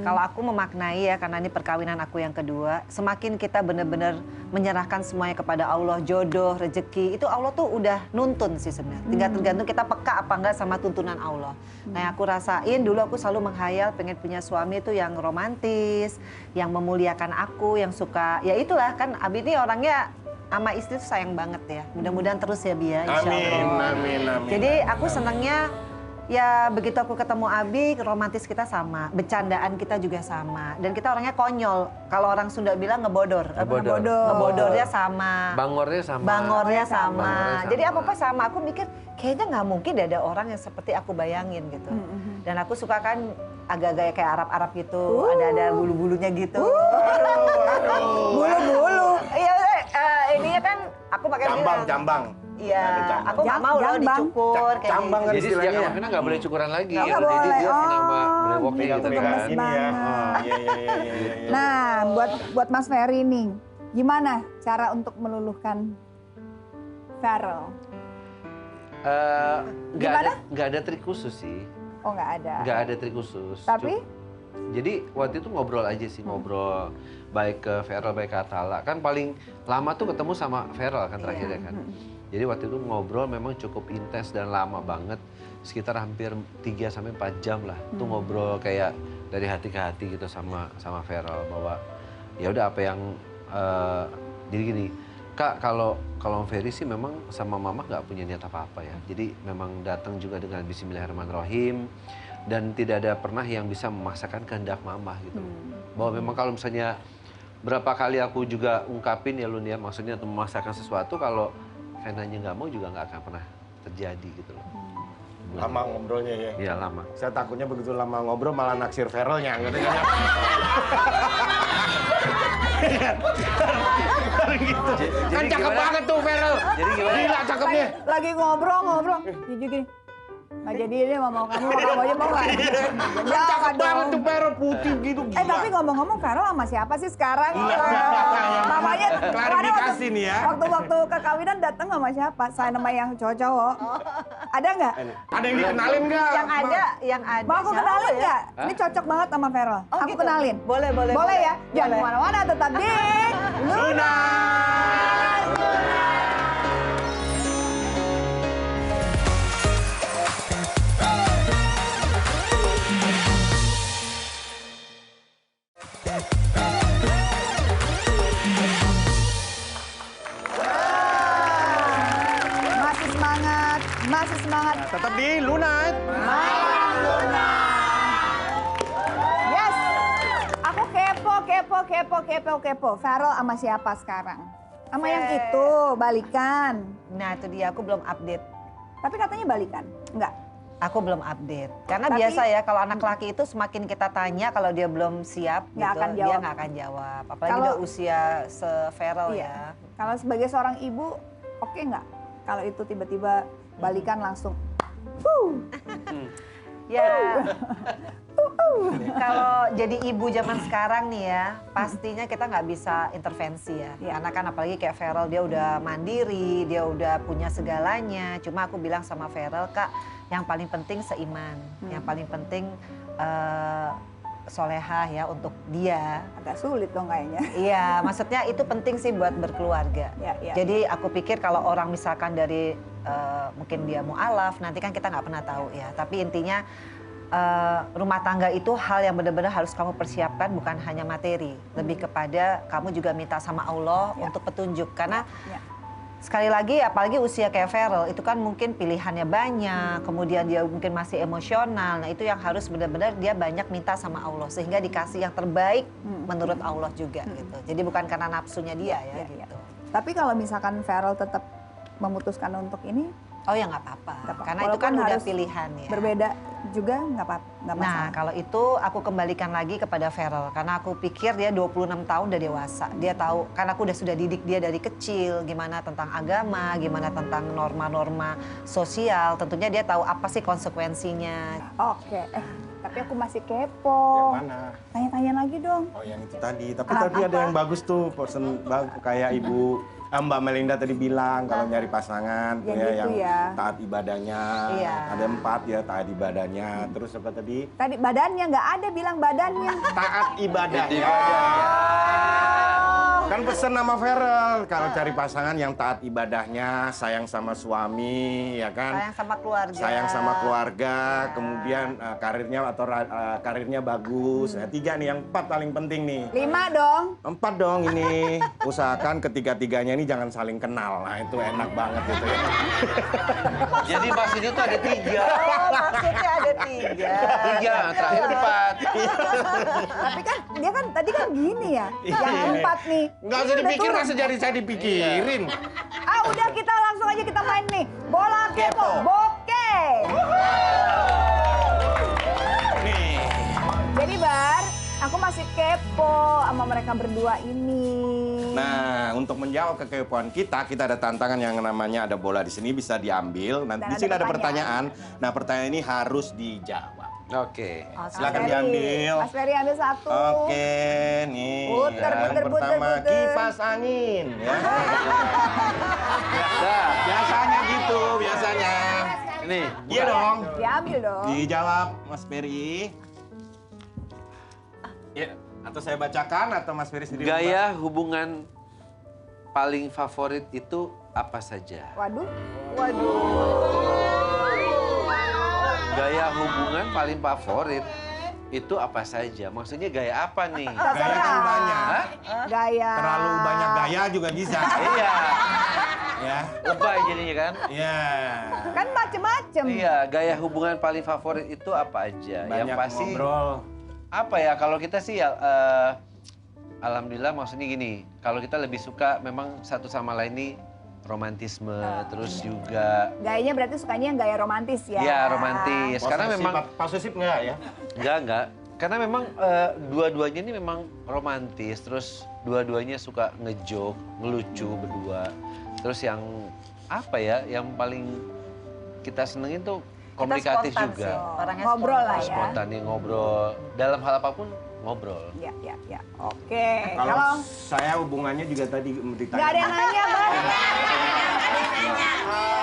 Kalau aku memaknai ya, karena ini perkawinan aku yang kedua, semakin kita benar-benar menyerahkan semuanya kepada Allah, jodoh, rezeki, itu Allah tuh udah nuntun sih sebenarnya. Tinggal tergantung kita peka apa enggak sama tuntunan Allah. Nah yang aku rasain dulu aku selalu menghayal pengen punya suami itu yang romantis, yang memuliakan aku, yang suka, ya itulah kan Abi ini orangnya sama istri tuh sayang banget ya. Mudah-mudahan terus ya Bia, insya Allah. Amin. Jadi aku senangnya ya begitu aku ketemu Abi, romantis kita sama, bercandaan kita juga sama, dan kita orangnya konyol. Kalau orang Sunda bilang ngebodor, ngebodornya sama, Bangornya sama. bangornya sama. Bangornya Jadi sama. apa-apa sama. Aku mikir kayaknya nggak mungkin ada orang yang seperti aku bayangin gitu. Dan aku suka kan agak-agak kayak Arab-Arab gitu, ada bulu-bulunya gitu. Bulu-bulu. Iya, ininya kan aku pakai Cambang. Iya, Ada cambang. aku nggak mau loh Jambang. dicukur kayak Cambang gitu. kan Jadi istilahnya. sejak kemana nggak boleh cukuran lagi. Nggak Ya, boleh. Jadi dia Oh, nama brewoknya gitu, gitu gemes kan. Ini ya. banget. Iya. Nah, buat Mas Ferry nih, gimana cara untuk meluluhkan Farel? Nggak ada trik khusus sih. Oh nggak ada. Nggak ada trik khusus. Tapi? Jadi waktu itu ngobrol aja sih, ngobrol baik ke Feral baik ke Atala. Kan paling lama tuh ketemu sama Feral kan terakhirnya kan. Jadi waktu itu ngobrol memang cukup intens dan lama banget. Sekitar hampir 3-4 jam lah. Itu ngobrol kayak dari hati ke hati gitu sama Feral, bahwa ya udah apa yang jadi gini. Kak, kalau Ferry sih memang sama Mama nggak punya niat apa-apa ya. Jadi memang datang juga dengan Bismillahirrahmanirrahim. Dan tidak ada pernah yang bisa memaksakan kehendak Mama gitu. Bahwa memang kalau misalnya berapa kali aku juga ungkapin ya Lun ya, maksudnya untuk memaksakan sesuatu, kalau Venanya nggak mau juga nggak akan pernah terjadi gitu loh. Lama ngobrolnya ya. Iya lama. Saya takutnya begitu lama ngobrol malah naksir Ferelnya. Gitu. Kan cakep gimana? banget tuh Ferel. Jadi gimana? Gila cakepnya. Lagi ngobrol. Jadi gini. Nggak jadi ini mau kamu aja mau nggak? Cakep banget tuh Feral, putih gitu. Tapi ngomong-ngomong Feral sama siapa sih sekarang? Mamanya Klarifikasi nih ya. Waktu kekawinan datang sama siapa? Saya nama yang cowok-cowok. Ada nggak? Ada yang dikenalin nggak? Yang ada. Mau aku siapa kenalin ya? nggak? Ini cocok banget sama Feral. Oh, Aku gitu? kenalin. Boleh. Boleh ya? Jangan Boleh. kemana-mana, tetap di Luna. Masih semangat, masih semangat. Tetap di Luna. Yes. Aku kepo. Feral sama siapa sekarang? Sama yang itu, balikan. Nah itu dia, aku belum update. Tapi katanya balikan. Enggak. Aku belum update. Karena Tapi- biasa ya kalau anak laki itu semakin kita tanya kalau dia belum siap Nggak gitu, akan dia jawab. nggak akan jawab. Apalagi Kalau- udah usia se-Feral Iya. ya. Kalau sebagai seorang ibu, oke nggak? Kalau itu tiba-tiba balikan langsung. Ya. Kalau jadi ibu zaman sekarang nih ya, pastinya kita nggak bisa intervensi ya. Iya. Karena kan apalagi kayak Feral, dia udah mandiri, dia udah punya segalanya. Cuma aku bilang sama Feral, Kak, yang paling penting seiman. Yang paling penting solehah ya untuk dia. Agak sulit dong kayaknya. Iya, maksudnya itu penting sih buat berkeluarga. Ya, ya. Jadi aku pikir kalau orang misalkan dari mungkin dia mu'alaf, nanti kan kita nggak pernah tahu ya. Tapi intinya rumah tangga itu hal yang benar-benar harus kamu persiapkan, bukan hanya materi. Lebih kepada kamu juga minta sama Allah untuk petunjuk. Karena Ya. sekali lagi apalagi usia kayak Feral, itu kan mungkin pilihannya banyak, kemudian dia mungkin masih emosional. Nah itu yang harus benar-benar dia banyak minta sama Allah. Sehingga dikasih yang terbaik menurut Allah juga gitu. Jadi bukan karena nafsunya dia ya, ya. gitu. Tapi kalau misalkan Feral tetap memutuskan untuk ini, Oh ya nggak apa-apa, Nggak apa-apa. karena itu kan Walaupun udah harus pilihan ya. berbeda juga nggak apa, nggak Nah masalah. kalau itu aku kembalikan lagi kepada Feral, karena aku pikir dia 26 tahun udah dewasa. Dia tahu, karena aku sudah didik dia dari kecil, gimana tentang agama, gimana tentang norma-norma sosial. Tentunya dia tahu apa sih konsekuensinya. Oke, tapi aku masih kepo. Yang mana? Tanya-tanya lagi dong. Oh yang itu tadi. Tapi tadi ada yang bagus tuh, person kayak Ibu Mbak Melinda tadi bilang kalau nyari pasangan Yang ya, gitu yang ya. taat ibadahnya. Iya. Ada 4 ya taat ibadahnya. Terus apa tadi? Tadi badannya nggak ada, bilang badannya. Taat ibadahnya. Kan pesen nama Feral kalau cari pasangan yang taat ibadahnya, sayang sama suami, ya kan? Sayang sama keluarga. Sayang sama keluarga, kemudian karirnya atau karirnya bagus. Nah, 3 nih, yang 4 paling penting nih. 5 dong. 4 dong ini. Usahakan ketiga-tiganya ini jangan saling kenal. Nah itu enak banget itu ya. Jadi maksudnya tuh ada 3. Oh maksudnya ada 3. 3, terakhir 4. Tapi kan dia kan tadi kan gini ya. Yang 4 nih. Nggak Ini usah udah dipikir, turun. masa jadi saya dipikirin. Udah kita langsung aja kita main nih. Bola kepo, bokeh. Nih. Jadi Bar, aku masih kepo sama mereka berdua ini. Nah, untuk menjawab kekepoan kita ada tantangan yang namanya ada bola di sini bisa diambil. Nanti Dan di sini ada ada pertanyaan. Nah, pertanyaan ini harus dijawab. Oke. Silakan Mas Ferry. diambil. Mas Ferry ambil 1. Oke, nih. Puter, yang puter, puter, pertama puter. kipas angin. Ya. Dah. Biasanya gitu, biasanya. Ini. Iya dong. Diambil dong. Dijawab Mas Ferry. Ya, atau saya bacakan atau Mas Ferry sendiri? Gaya hubungan paling favorit itu apa saja? Waduh. Gaya hubungan paling favorit itu apa saja? Maksudnya gaya apa nih? Gaya kan banyak. Hah? Gaya. Terlalu banyak gaya juga bisa. Iya. Ya. Lebay jadinya kan? Iya. Kan macem-macem. Iya, gaya hubungan paling favorit itu apa aja? Banyak Yang pasti ngobrol. apa ya? Kalau kita sih ya, alhamdulillah maksudnya gini. Kalau kita lebih suka memang satu sama lain nih romantisme, terus juga Gayanya berarti sukanya yang gaya romantis ya? ya romantis. Karena memang posesif enggak ya? enggak. Karena memang dua-duanya ini memang romantis, terus dua-duanya suka ngejoke, ngelucu berdua. Terus yang apa ya, yang paling kita senengin tuh komunikatif spontan juga. sih, orangnya Ngobrol lah ya. Spontan nih ngobrol. Dalam hal apapun ngobrol. Ya. Oke. Kalau saya hubungannya juga tadi ditanya. Nggak ada yang nanya, Bang.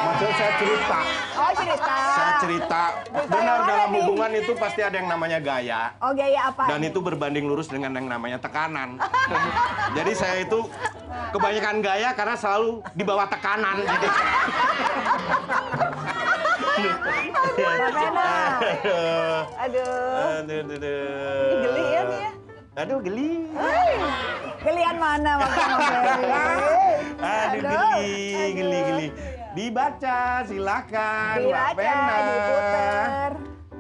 Maksudnya saya cerita. Oh, cerita. Saya cerita. Benar yang mana dalam nih? hubungan itu pasti ada yang namanya gaya. Oh, gaya apa? Dan itu berbanding lurus dengan yang namanya tekanan. Jadi saya itu kebanyakan gaya karena selalu di bawah tekanan. Gitu. Mbak Vena. Aduh. Aduh. Geli ya nih ya. Aduh, geli. Gelian mana Mas Ferry? Aduh, geli. Dibaca, silakan. Mbak Dibaca, Vena. diputer.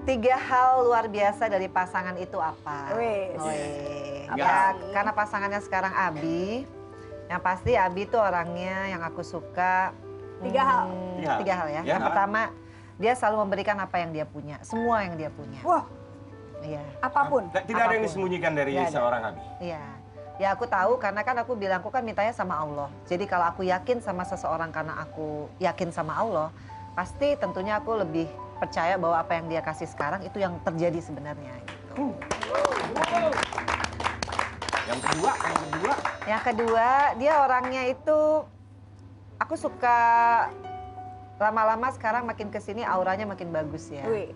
3 hal luar biasa dari pasangan itu apa? Wis. Ya, karena pasangannya sekarang Abi. Yang pasti Abi itu orangnya yang aku suka. 3 hal. 3 hal ya. Ya. Yang pertama, dia selalu memberikan apa yang dia punya. Semua yang dia punya. Wah, Iya. apapun. Tidak ada yang Apapun. disembunyikan dari Nggak ada. seorang Abi. Iya. Ya aku tahu karena kan aku bilang aku kan mintanya sama Allah. Jadi kalau aku yakin sama seseorang karena aku yakin sama Allah, pasti tentunya aku lebih percaya bahwa apa yang dia kasih sekarang itu yang terjadi sebenarnya. Gitu. Yang kedua. Yang kedua, dia orangnya itu aku suka lama-lama sekarang makin kesini auranya makin bagus ya. Wis.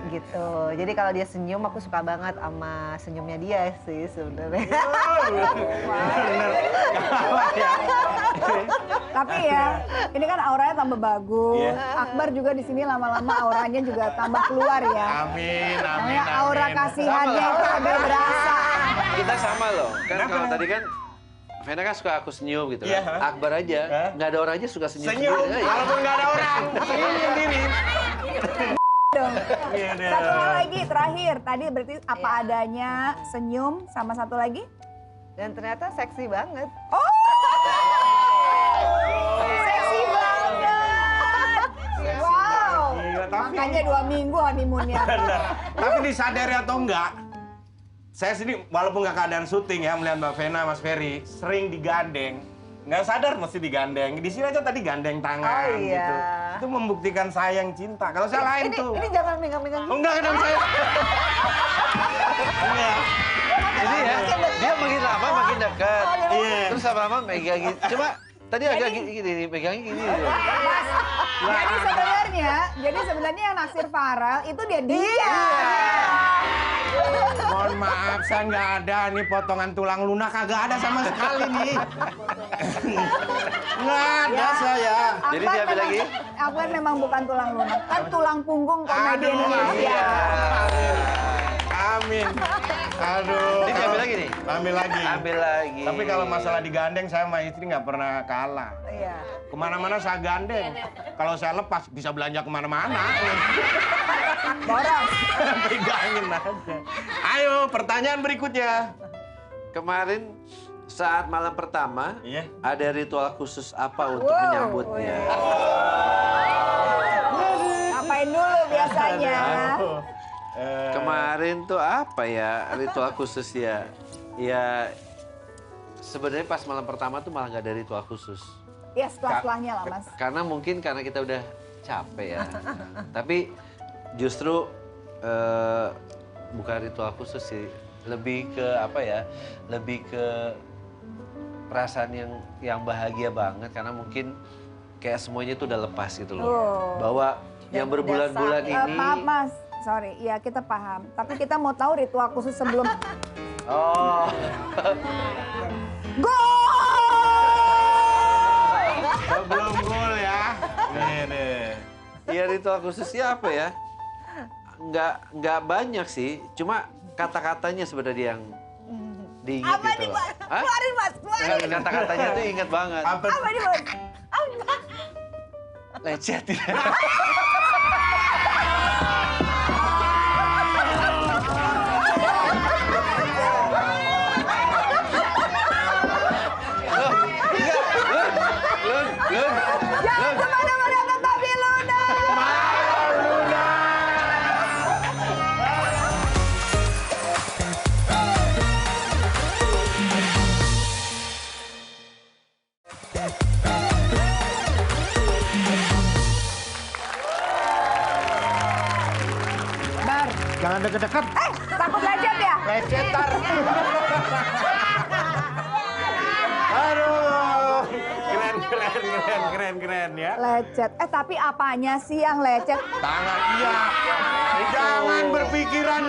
Gitu. Jadi kalau dia senyum aku suka banget sama senyumnya dia sih sebenarnya. Tapi ya, ini kan auranya tambah bagus. Iya. Akbar juga di sini lama-lama auranya juga tambah keluar ya. Amin. Namanya aura kasihannya itu agak berasa. Kita sama loh. Kan kalau tadi kan Vena kan suka aku senyum gitu kan. Iya. Akbar aja, nggak ada orang aja suka senyum Senyum, sendiri. walaupun nggak ada orang. Senyum sendiri. Dong. Iya, deh. Satu hal lagi terakhir, tadi berarti apa adanya, senyum, sama satu lagi? Dan ternyata seksi banget. Oh! Seksi banget! Wow! Iya, tapi- Makanya 2 minggu honeymoonnya. Benar. Tapi disadari atau enggak, saya sini walaupun nggak keadaan syuting ya melihat Mbak Vena, Mas Ferry sering digandeng. Nggak sadar mesti digandeng. Di sini aja tadi gandeng tangan Oh, iya. gitu. Itu membuktikan sayang cinta. Kalau saya lain tuh. Ini jangan megang-megang Oh, enggak kadang saya. Enggak. Jadi ya, dia makin lama makin dekat. Iya. Terus lama-lama megang gitu. Cuma tadi agak gini, pegangnya gini. Jadi sebenarnya yang naksir Farel itu dia. Mohon maaf, saya nggak ada nih potongan tulang lunak, kagak ada sama sekali nih. Nggak ada saya. Jadi diambil lagi? Akbar memang bukan tulang lunak, kan tulang punggung komedi Aduh, Indonesia. iya. Amin. Aduh. Ini diambil lagi nih? Ambil lagi. Ambil lagi. Tapi kalau masalah digandeng, saya sama istri nggak pernah kalah. Iya. Kemana-mana saya gandeng. Kalau saya lepas, bisa belanja kemana-mana. Boros. Pegangin aja. Ayo, pertanyaan berikutnya. Kemarin saat malam pertama, Iya. ada ritual khusus apa untuk Wow. menyambutnya? Ngapain dulu biasanya? Kemarin tuh apa ya ritual khusus ya? Ya sebenarnya pas malam pertama tuh malah nggak ada ritual khusus. Ya setelah-setelahnya lah Mas. Karena mungkin karena kita udah capek ya. Tapi justru bukan ritual khusus sih. Lebih ke apa ya? Lebih ke perasaan yang bahagia banget karena mungkin kayak semuanya tuh udah lepas gitu loh. Oh. Bahwa yang berbulan-bulan ini Maaf Mas, sorry. Ya kita paham. Tapi kita mau tahu ritual khusus sebelum oh. gol. Sebelum gol ya. Nih. Ya ritual khususnya apa ya? Nggak banyak sih, cuma kata-katanya sebenarnya yang diingat Apa gitu nih loh. Mas? Hah? Keluarin Mas, keluarin. Kata-katanya tuh ingat banget. Apa? Apa nih Mas? Lecet ya. Jangan kemana-mana tetap di Luna. deket-deket. Takut lecet ya? Lecetar. Aduh. Keren ya. Lecet. Tapi apanya sih yang lecet? Tangan iya. Jangan berpikiran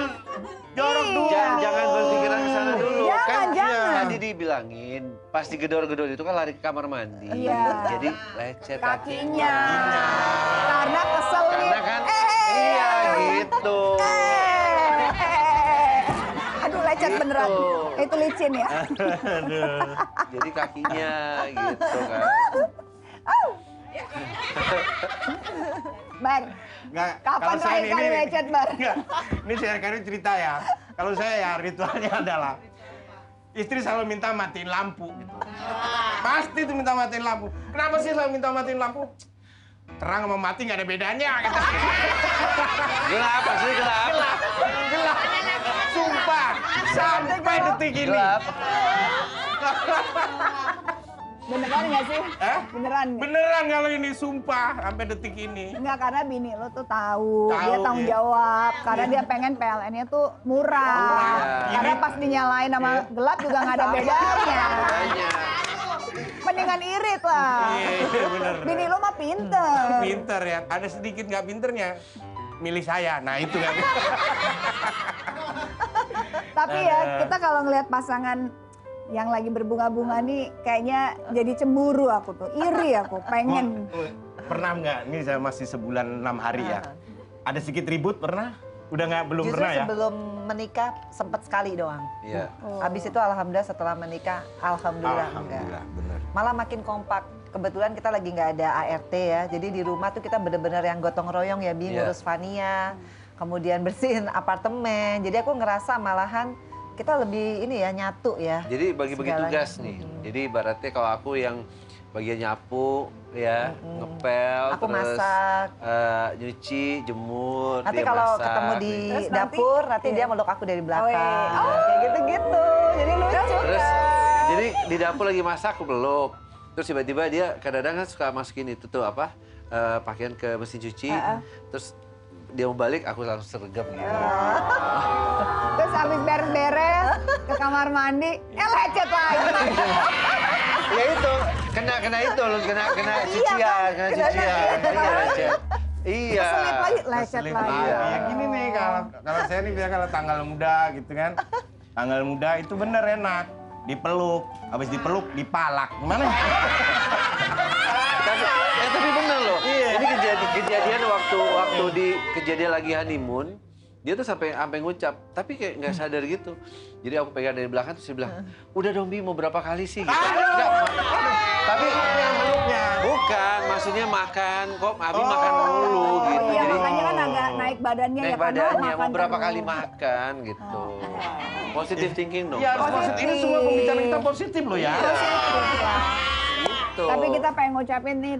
jorok dulu. Jangan berpikiran ke sana dulu. Jangan, jangan. Tadi dibilangin, pas digedor-gedor itu kan lari ke kamar mandi. Iya. Jadi lecet Kakinya. Karena keselip. Karena kan, iya gitu. Aduh lecet beneran. Itu licin ya. Jadi kakinya gitu kan. Bar, Nggak, kapan kalau saya terakhir kali lecet, Bar? Nggak, ini saya akan cerita ya. Kalau saya ya ritualnya adalah istri selalu minta matiin lampu gitu. Pasti tuh minta matiin lampu. Kenapa sih selalu minta matiin lampu? Terang sama mati nggak ada bedanya gitu. Gelap, pasti gelap. Gelap. Sumpah, sampai detik ini. Gelap. Beneran nggak sih? Beneran nggak? Beneran kalau ini sumpah sampai detik ini. Enggak, karena bini lo tuh tahu, Tahu, dia tanggung iya. jawab. Karena dia pengen PLN-nya tuh murah. Karena pas dinyalain sama gelap juga nggak ada bedanya. Banyak. Mendingan irit lah. Iya, bener. Bini lo mah pinter. Pinter ya, ada sedikit nggak pinternya. Milih saya, nah itu kan. Tapi ya, kita kalau ngelihat pasangan yang lagi berbunga-bunga nih, kayaknya jadi cemburu aku tuh. Iri aku, pengen. Pernah nggak? Ini saya masih sebulan 6 hari ya. Ada sedikit ribut pernah? Udah nggak, belum Justru pernah ya? sebelum menikah sempat sekali doang. Iya. Habis itu alhamdulillah setelah menikah, alhamdulillah enggak. Alhamdulillah, bener. Malah makin kompak. Kebetulan kita lagi nggak ada ART ya, jadi di rumah tuh kita bener-bener yang gotong royong ya, Bi, Iya. ngurus Fania, kemudian bersihin apartemen. Jadi aku ngerasa malahan kita lebih ini ya, nyatu ya. Jadi bagi-bagi Segalanya. tugas nih. Jadi ibaratnya kalau aku yang bagian nyapu, ya, ngepel, Aku terus masak. nyuci, jemur, Nanti dia kalau masak. ketemu di Terus nanti- dapur, nanti iya. dia meluk aku dari belakang. Oh. Kayak gitu-gitu. Jadi lucu. Terus jadi di dapur lagi masak aku peluk. Terus tiba-tiba dia kadang-kadang kan suka masukin itu tuh apa pakaian ke mesin cuci. Terus dia mau balik aku langsung sergap gitu. Terus habis beres-beres ke kamar mandi, lecet lagi. Ya itu kena itu loh, kena cucian, kena cucian. Iya, lecet. Iya. Keselip lagi, lecet Keselip lagi. lagi. Ya gini nih, kalau saya nih biasanya kalau tanggal muda gitu kan. Tanggal muda itu bener enak. Dipeluk, habis dipeluk dipalak. Gimana? Tapi bener loh. Ini kejadian waktu di kejadian lagi honeymoon. Dia tuh sampai ngucap, tapi kayak nggak sadar gitu. Jadi aku pegang dari belakang terus dia bilang, udah dong Bi, mau berapa kali sih? Gitu. Enggak, tapi bukan, maksudnya makan, kok Abi makan dulu gitu. Iya, Jadi makanya kan agak naik badannya naik ya, karena badannya, makan mau berapa terus. kali makan gitu. Positive thinking dong. Ya, harus Pak. positif. Ini semua pembicaraan kita positif loh ya. Gitu. Tapi kita pengen ngucapin nih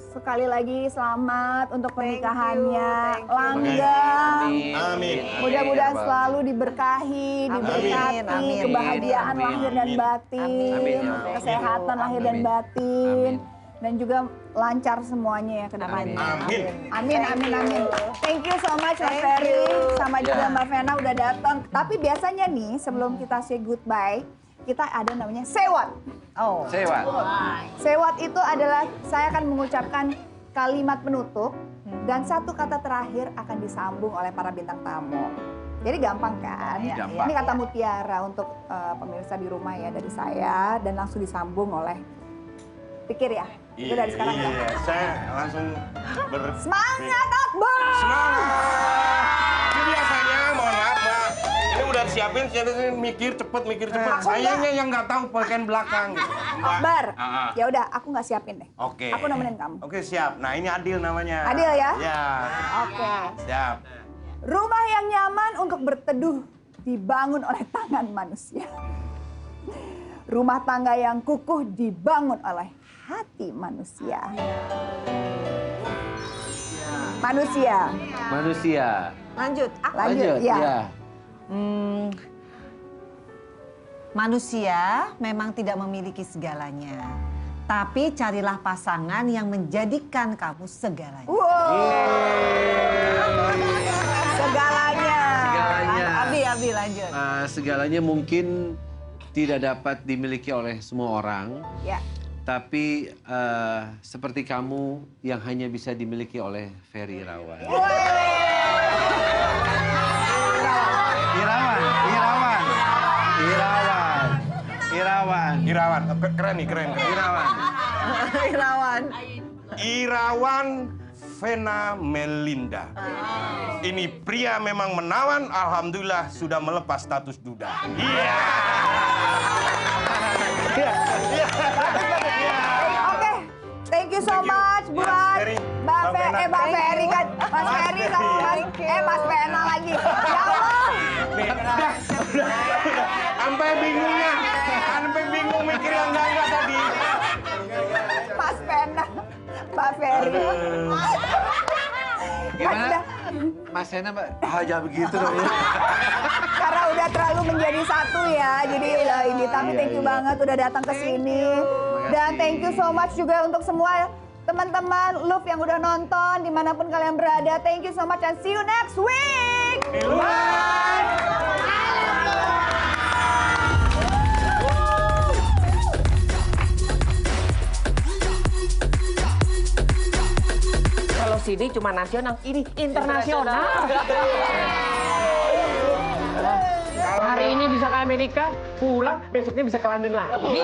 sekali lagi selamat untuk pernikahannya. thank you. Langgeng. Amin. Mudah-mudahan selalu diberkahi, diberkati, Amin. kebahagiaan Amin. lahir dan batin, Amin. kesehatan lahir dan Amin. batin, Amin. dan juga lancar semuanya ya ke depannya. Amin. Amin, amin, amin. Thank you so much Mas Ferry, sama juga Ya. Mbak Vena udah datang. Tapi biasanya nih sebelum kita say goodbye, kita ada namanya say what. Oh. Sewa. Say what itu adalah saya akan mengucapkan kalimat penutup dan satu kata terakhir akan disambung oleh para bintang tamu. Jadi gampang kan? Gampang. Ini kata mutiara untuk pemirsa di rumah ya dari saya dan langsung disambung oleh pikir ya. Itu dari sekarang ya. Iya, saya langsung Semangat Akbar! Semangat! Ini biasanya, mohon maaf Mbak, ini udah siapin mikir cepet. Sayangnya yang nggak tahu bagian belakang gitu. Mbak. Akbar, Ah. ya udah aku nggak siapin deh. Oke. Aku nemenin kamu. Oke, siap. Nah, ini Adil namanya. Adil ya? Ya. Oke. Siap. Rumah yang nyaman untuk berteduh dibangun oleh tangan manusia. Rumah tangga yang kukuh dibangun oleh hati manusia. Manusia. Lanjut. Lanjut, ya. Manusia memang tidak memiliki segalanya. Tapi carilah pasangan yang menjadikan kamu segalanya. Wow. Segalanya. lanjut. Segalanya mungkin tidak dapat dimiliki oleh semua orang. Ya. Tapi seperti kamu yang hanya bisa dimiliki oleh Ferry Irawan. Irawan, keren nih, keren. Irawan Vena Melinda. Ini pria memang menawan, alhamdulillah sudah melepas status duda. Iya. Oke, thank you so much buat Mbak Ferry kan, Mas Ferry sama Mas Vena lagi. Ya Allah. Sampai bingung mikir yang enggak tadi. Mas Vena, Mbak Ferry. Gimana? Mas Hena, Mbak? Jangan begitu dong. Karena udah terlalu menjadi satu ya, jadi udah ini. Tapi thank you banget udah datang ke sini. Dan thank you so much juga untuk semua teman-teman Love yang udah nonton dimanapun kalian berada. Thank you so much and see you next week. Bye. Kalau sini cuma nasional, ini internasional. Hari ini bisa ke Amerika, pulang besoknya bisa ke London lagi.